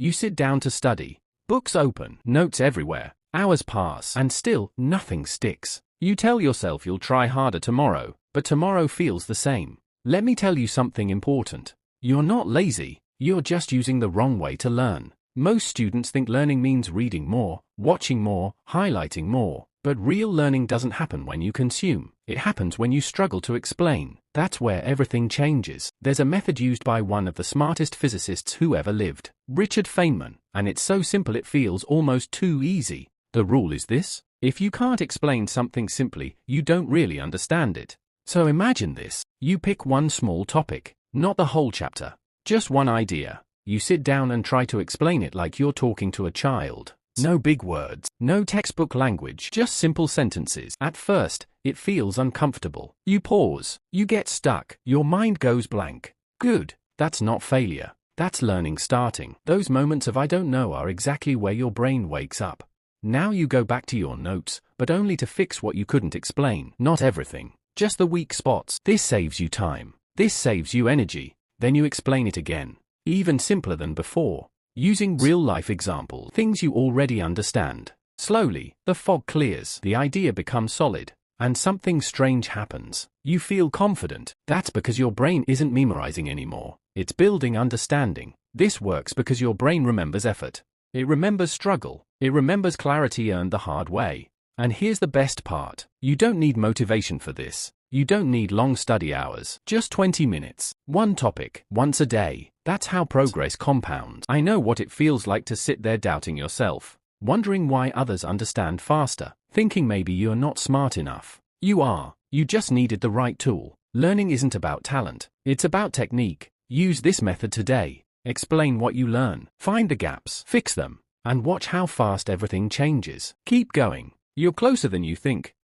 You sit down to study. Books open, notes everywhere. Hours pass, and still, nothing sticks. You tell yourself you'll try harder tomorrow, but tomorrow feels the same. Let me tell you something important. You're not lazy, you're just using the wrong way to learn. Most students think learning means reading more, watching more, highlighting more. But real learning doesn't happen when you consume. It happens when you struggle to explain. That's where everything changes. There's a method used by one of the smartest physicists who ever lived, Richard Feynman, and it's so simple it feels almost too easy. The rule is this: if you can't explain something simply, you don't really understand it. So imagine this. You pick one small topic, not the whole chapter, just one idea. You sit down and try to explain it like you're talking to a child. No big words, no textbook language, just simple sentences. At first, it feels uncomfortable. You pause, you get stuck, your mind goes blank. Good, that's not failure. That's learning starting. Those moments of I don't know are exactly where your brain wakes up. Now you go back to your notes, but only to fix what you couldn't explain. Not everything, just the weak spots. This saves you time. This saves you energy. Then you explain it again. Even simpler than before. Using real-life examples, things you already understand. Slowly, the fog clears, the idea becomes solid, and something strange happens. You feel confident. That's because your brain isn't memorizing anymore. It's building understanding. This works because your brain remembers effort. It remembers struggle. It remembers clarity earned the hard way. And here's the best part. You don't need motivation for this. You don't need long study hours. Just 20 minutes. One topic, once a day. That's how progress compounds. I know what it feels like to sit there doubting yourself, wondering why others understand faster, thinking maybe you're not smart enough. You are. You just needed the right tool. Learning isn't about talent. It's about technique. Use this method today. Explain what you learn. Find the gaps. Fix them. And watch how fast everything changes. Keep going. You're closer than you think.